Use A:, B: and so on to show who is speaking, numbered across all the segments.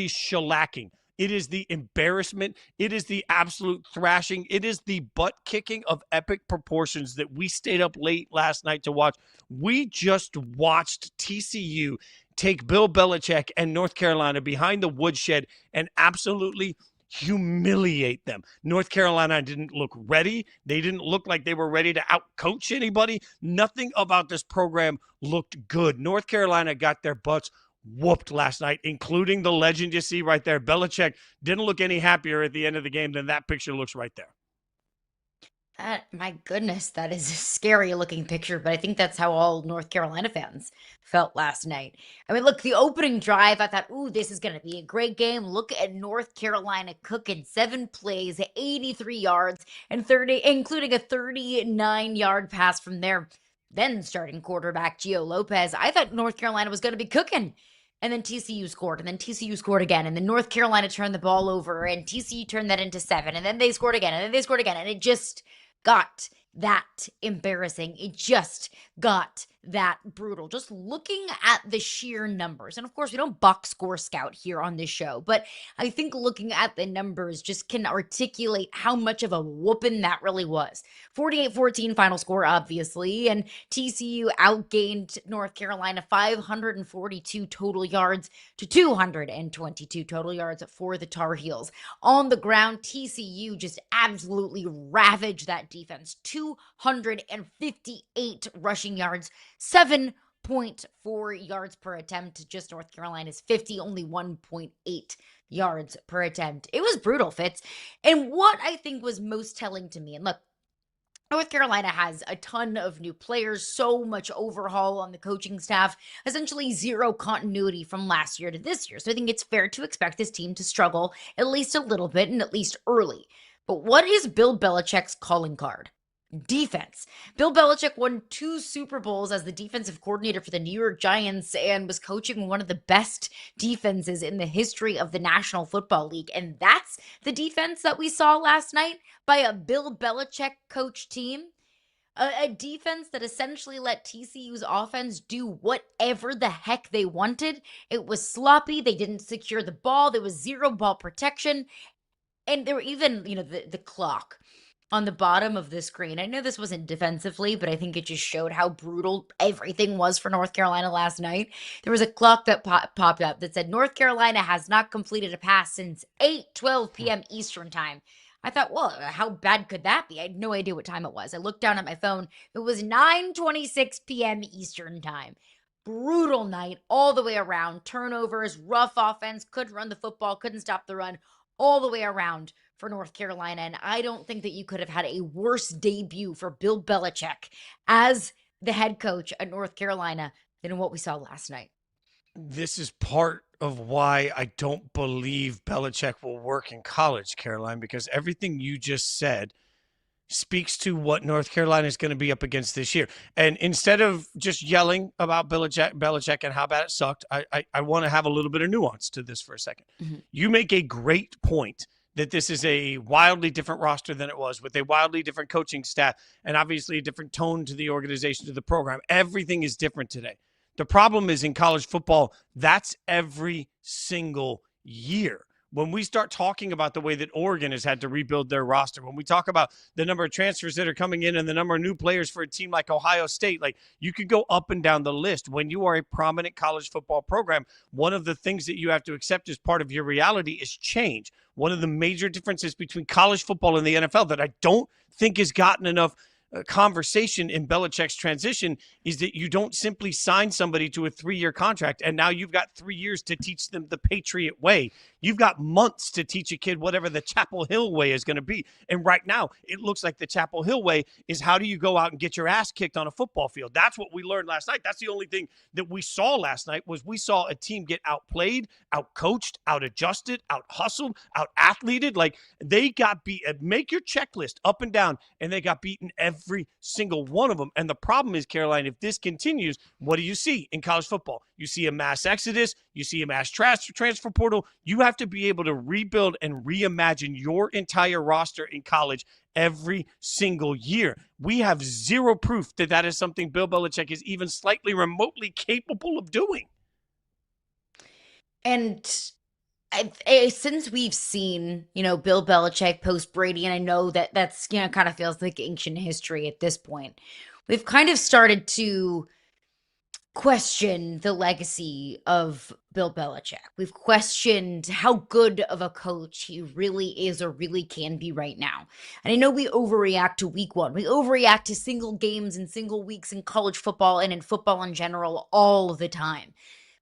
A: shellacking. It is the embarrassment. It is the absolute thrashing. It is the butt kicking of epic proportions that we stayed up late last night to watch. We just watched TCU take Bill Belichick and North Carolina behind the woodshed and absolutely humiliate them. North Carolina didn't look ready. They didn't look like they were ready to outcoach anybody. Nothing about this program looked good. North Carolina got their butts whooped last night, including the legend you see right there. Belichick didn't look any happier at the end of the game than that picture looks right there.
B: My goodness, that is a scary looking picture, but I think that's how all North Carolina fans felt last night. I mean, look, the opening drive, I thought, ooh, this is going to be a great game. Look at North Carolina cooking 7 plays, 83 yards, and 30, including a 39-yard pass from their then starting quarterback, Gio Lopez. I thought North Carolina was going to be cooking. And then TCU scored, and then TCU scored again, and then North Carolina turned the ball over, and TCU turned that into 7, and then they scored again, and then they scored again, and it just got that embarrassing. It just got that brutal. Just looking at the sheer numbers. And of course, we don't box score scout here on this show, but I think looking at the numbers just can articulate how much of a whooping that really was. 48-14 final score, obviously, and TCU outgained North Carolina 542 total yards to 222 total yards for the Tar Heels. On the ground, TCU just absolutely ravaged that defense. 258 rushing yards, 7.4 yards per attempt. Just North Carolina's 50, only 1.8 yards per attempt. It was brutal, Fitz. And what I think was most telling to me, and look, North Carolina has a ton of new players, so much overhaul on the coaching staff, essentially zero continuity from last year to this year. So I think it's fair to expect this team to struggle at least a little bit and at least early. But what is Bill Belichick's calling card? Defense. Bill Belichick won 2 Super Bowls as the defensive coordinator for the New York Giants and was coaching one of the best defenses in the history of the National Football League. And that's the defense that we saw last night by a Bill Belichick coach team. A defense that essentially let TCU's offense do whatever the heck they wanted. It was sloppy. They didn't secure the ball. There was zero ball protection. And there were even, the clock on the bottom of the screen. I know this wasn't defensively, but I think it just showed how brutal everything was for North Carolina last night. There was a clock that popped up that said North Carolina has not completed a pass since 8:12 p.m. Eastern time. I thought, well, how bad could that be? I had no idea what time it was. I looked down at my phone. It was 9:26 p.m. Eastern time. Brutal night all the way around. Turnovers, rough offense, couldn't run the football, couldn't stop the run, all the way around for North Carolina. And I don't think that you could have had a worse debut for Bill Belichick as the head coach at North Carolina than what we saw last night.
A: This is part of why I don't believe Belichick will work in college, Caroline, because everything you just said speaks to what North Carolina is going to be up against this year. And instead of just yelling about Belichick and how bad it sucked, I want to have a little bit of nuance to this for a second. Mm-hmm. You make a great point that this is a wildly different roster than it was, with a wildly different coaching staff and obviously a different tone to the organization, to the program. Everything is different today. The problem is in college football, that's every single year. When we start talking about the way that Oregon has had to rebuild their roster, when we talk about the number of transfers that are coming in and the number of new players for a team like Ohio State, like you could go up and down the list. When you are a prominent college football program, one of the things that you have to accept as part of your reality is change. One of the major differences between college football and the NFL that I don't think has gotten enough conversation in Belichick's transition is that you don't simply sign somebody to a 3-year contract and now you've got 3 years to teach them the Patriot way. You've got months to teach a kid whatever the Chapel Hill way is going to be. And right now, it looks like the Chapel Hill way is how do you go out and get your ass kicked on a football field? That's what we learned last night. That's the only thing that we saw last night was we saw a team get outplayed, outcoached, out-adjusted, out-hustled, out-athleted. Like they got beat. Make your checklist up and down, and they got beaten every single one of them. And the problem is, Caroline, if this continues, what do you see in college football? You see a mass exodus. You see a mass transfer portal. You have to be able to rebuild and reimagine your entire roster in college every single year. We have zero proof that that is something Bill Belichick is even slightly remotely capable of doing.
B: And Since we've seen, Bill Belichick post Brady, and I know that that's, kind of feels like ancient history at this point, we've kind of started to question the legacy of Bill Belichick. We've questioned how good of a coach he really is or really can be right now. And I know we overreact to week one. We overreact to single games and single weeks in college football and in football in general all the time.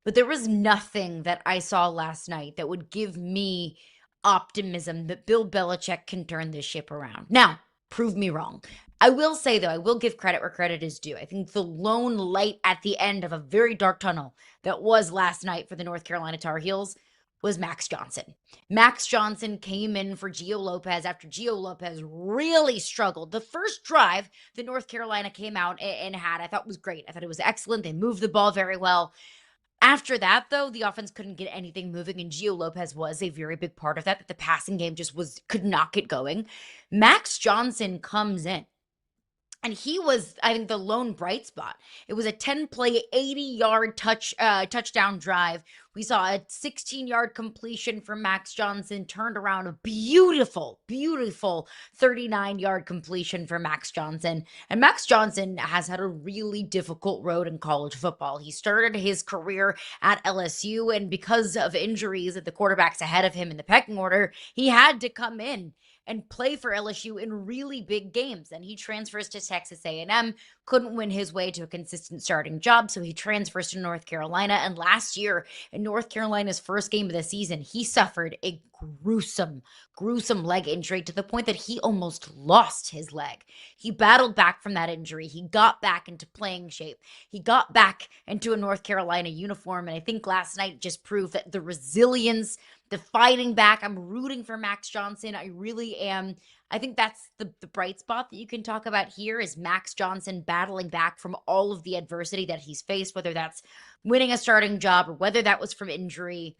B: But there was nothing that I saw last night that would give me optimism that Bill Belichick can turn this ship around. Now, prove me wrong. I will say, though, I will give credit where credit is due. I think the lone light at the end of a very dark tunnel that was last night for the North Carolina Tar Heels was Max Johnson. Max Johnson came in for Gio Lopez after Gio Lopez really struggled. The first drive that North Carolina came out and had, I thought was great. I thought it was excellent. They moved the ball very well. After that, though, the offense couldn't get anything moving, and Gio Lopez was a very big part of that. That the passing game just could not get going. Max Johnson comes in. And he was, I think, the lone bright spot. It was a 10-play, 80-yard touchdown drive. We saw a 16-yard completion from Max Johnson, turned around a beautiful, beautiful 39-yard completion for Max Johnson. And Max Johnson has had a really difficult road in college football. He started his career at LSU, and because of injuries at the quarterbacks ahead of him in the pecking order, he had to come in and play for LSU in really big games. And he transfers to Texas A&M, couldn't win his way to a consistent starting job, so he transfers to North Carolina. And last year, in North Carolina's first game of the season, he suffered a gruesome, gruesome leg injury to the point that he almost lost his leg. He battled back from that injury. He got back into playing shape. He got back into a North Carolina uniform. And I think last night just proved that the resilience, the fighting back. I'm rooting for Max Johnson. I really am. I think that's the bright spot that you can talk about here is Max Johnson battling back from all of the adversity that he's faced, whether that's winning a starting job or whether that was from injury.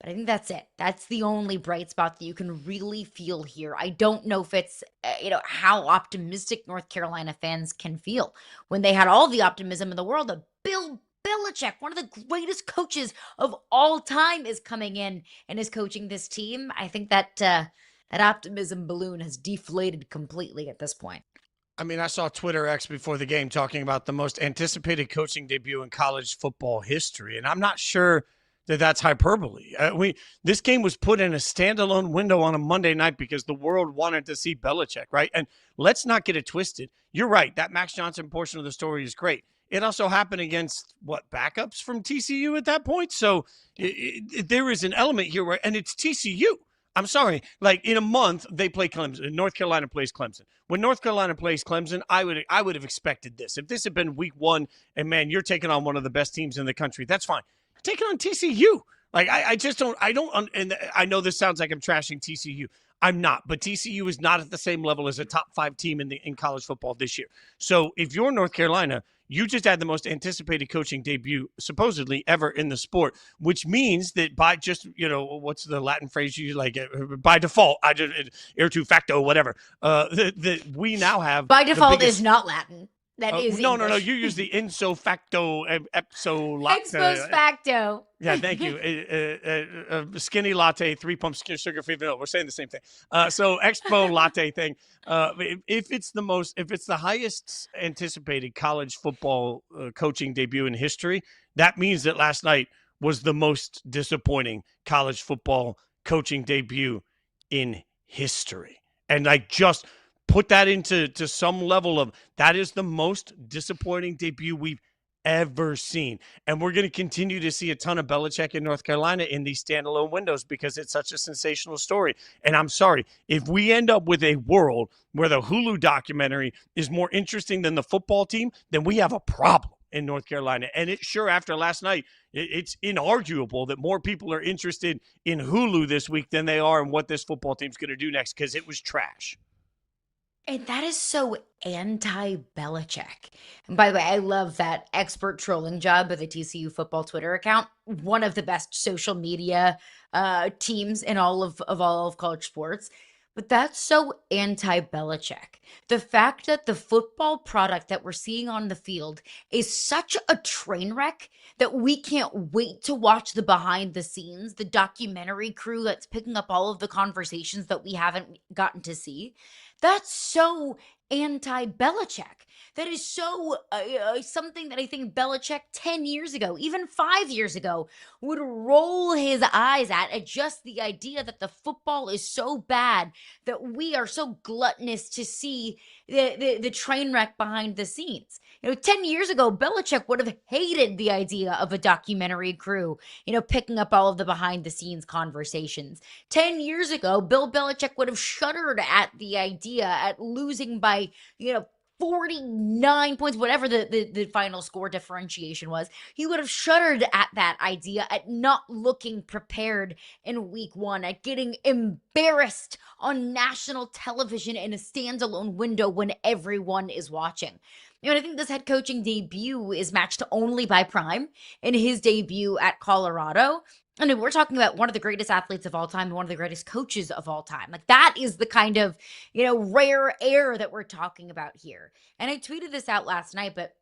B: But I think that's it. That's the only bright spot that you can really feel here. I don't know if it's, how optimistic North Carolina fans can feel when they had all the optimism in the world of Bill Belichick, one of the greatest coaches of all time, is coming in and is coaching this team. I think that that optimism balloon has deflated completely at this point.
A: I mean, I saw Twitter X before the game talking about the most anticipated coaching debut in college football history, and I'm not sure that that's hyperbole. This game was put in a standalone window on a Monday night because the world wanted to see Belichick, right? And let's not get it twisted. You're right. That Max Johnson portion of the story is great. It also happened against backups from TCU at that point. So there is an element here where, and it's TCU. I'm sorry. Like in a month, they play Clemson. North Carolina plays Clemson. When North Carolina plays Clemson, I would have expected this. If this had been week one, and man, you're taking on one of the best teams in the country, that's fine. You're taking on TCU. Like I just don't. And I know this sounds like I'm trashing TCU. I'm not, but TCU is not at the same level as a top 5 team in college football this year. So if you're North Carolina, you just had the most anticipated coaching debut supposedly ever in the sport, which means that by just, what's the Latin phrase you like, by default, ipso facto, whatever, that we now have.
B: By default is not Latin. That is
A: no,
B: English.
A: no. You use the ipso facto,
B: ex post facto.
A: Yeah, thank you. Skinny latte, 3 pumps sugar-free vanilla. We're saying the same thing. So expo latte thing. If it's the highest anticipated college football coaching debut in history, that means that last night was the most disappointing college football coaching debut in history. And just put that into some level of that is the most disappointing debut we've ever seen. And we're going to continue to see a ton of Belichick in North Carolina in these standalone windows because it's such a sensational story. And I'm sorry, if we end up with a world where the Hulu documentary is more interesting than the football team, then we have a problem in North Carolina. And it sure, after last night, it's inarguable that more people are interested in Hulu this week than they are in what this football team's going to do next because it was trash.
B: And that is so anti-Belichick. And by the way, I love that expert trolling job of the TCU football Twitter account. One of the best social media teams in all of college sports. But that's so anti-Belichick. The fact that the football product that we're seeing on the field is such a train wreck that we can't wait to watch the behind the scenes, the documentary crew that's picking up all of the conversations that we haven't gotten to see. That's so anti-Belichick. That is so something that I think Belichick 10 years ago, even 5 years ago, would roll his eyes at just the idea that the football is so bad that we are so gluttonous to see the train wreck behind the scenes. 10 years ago, Belichick would have hated the idea of a documentary crew, picking up all of the behind the scenes conversations. 10 years ago, Bill Belichick would have shuddered at the idea at losing by, 49 points, whatever the final score differentiation was. He would have shuddered at that idea, at not looking prepared in week one, at getting embarrassed on national television in a standalone window when everyone is watching. I think this head coaching debut is matched only by Prime in his debut at Colorado. I mean, we're talking about one of the greatest athletes of all time, one of the greatest coaches of all time. Like, that is the kind of, rare air that we're talking about here. And I tweeted this out last night, but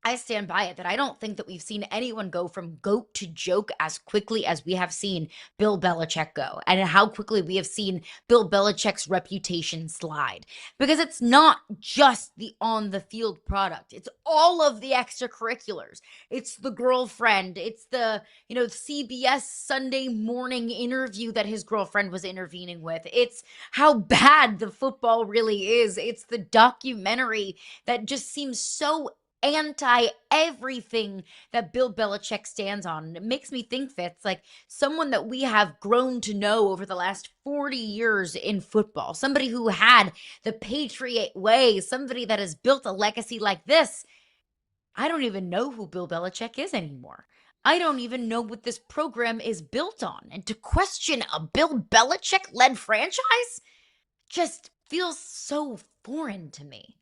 B: I stand by it that I don't think that we've seen anyone go from goat to joke as quickly as we have seen Bill Belichick go, and how quickly we have seen Bill Belichick's reputation slide. Because it's not just the on the field product, it's all of the extracurriculars. It's the girlfriend, it's the, CBS Sunday morning interview that his girlfriend was intervening with. It's how bad the football really is. It's the documentary that just seems so anti everything that Bill Belichick stands on. And it makes me think, Fitz, like someone that we have grown to know over the last 40 years in football, somebody who had the Patriot way, somebody that has built a legacy like this. I don't even know who Bill Belichick is anymore. I don't even know what this program is built on. And to question a Bill Belichick led franchise just feels so foreign to me.